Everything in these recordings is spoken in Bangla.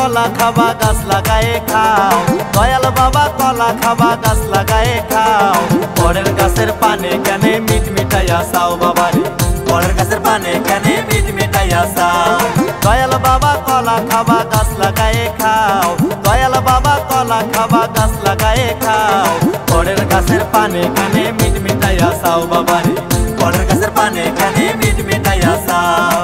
কলা খাবা গাছ লাগায়ে খাও, দয়াল বাবা কলা খাবা গাছ লাগায়ে খাও। পরের গাছের পানে কেনে মিট মিটাইয়া চাও বাবারে, পরের গাছের পানে কেনে মিট মিটাইয়া চাও। দয়াল বাবা কলা খাবা গাছ লাগায়ে খাও, দয়াল বাবা কলা খাবা গাছ লাগায়ে খাও। পরের গাছের পানে কেনে মিট মিটাইয়া চাও বাবারে, পরের গাছের পানে কেনে মিট মিটাইয়া চাও।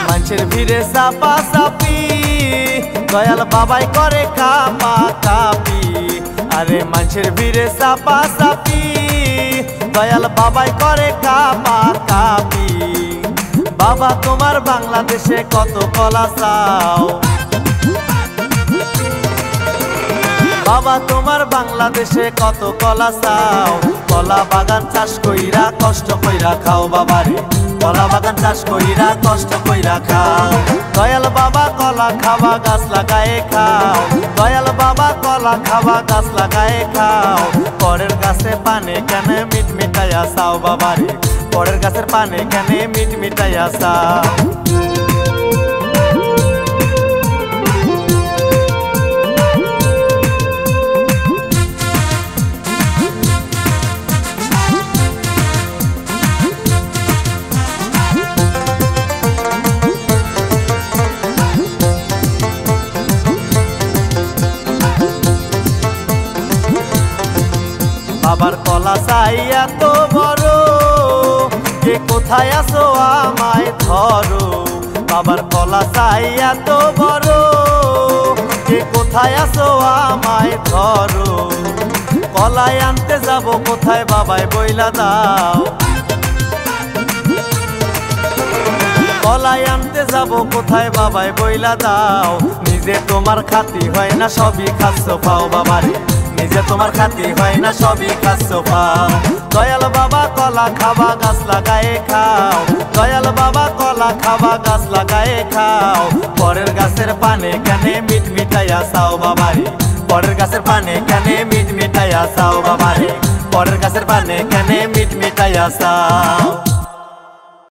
মানুষের ভিড়ে চাপা চাপি, দয়াল বাবাই করে কাপা কাপি। আরে মানুষের ভিড়ে চাপা চাপি, দয়াল বাবাই করে কাপা কাপি। বাবা তোমার বাংলাদেশে কত কলা চাও, বাবা তোমার বাংলাদেশে কত কলা চাও। কলা বাগান চাষ কইরা কষ্ট কইরা খাও বাবারে, কলা বাগান চাষ কইরা কষ্ট কইরা খাও। দয়াল বাবা কলা খাবা গাছ লাগায়ে খাও, দয়াল বাবা কলা খাবা গাছ লাগায়ে খাও। পরের গাছে পানে কেনে মিট মিটাইয়া চাও বাবারে, পরের গাছের পানে কেনে মিট মিটাইয়া চাও। বাবার কলা চাইয়া তো বড়, কে কোথায় আছো আমায় ধরো। বাবার কলা চাইয়া তো বড়, কে কোথায় আছো আমায় ধরো। কলাই আনতে যাব কোথায় বাবাই বইলা দাও, কলাই আনতে যাব কোথায় বাবাই বইলা দাও। নিজে তোমার খাতি হয় না সবই খাচ্ছ পাও বাবারে, নিজে তোমার খাতি হয় না সবই খাচ্ছ পাও। দয়াল বাবা কলা খাবা গাছ লাগায়ে খাও, দয়াল বাবা কলা খাবা গাছ লাগায়ে খাও। পরের গাছের পানে কেনে মিট মিটাইয়া চাও বাবারে, পরের গাছের পানে কেনে মিট মিটাইয়া চাও বাবারে, পরের গাছের পানে কেনে মিট মিটাইয়া চাও।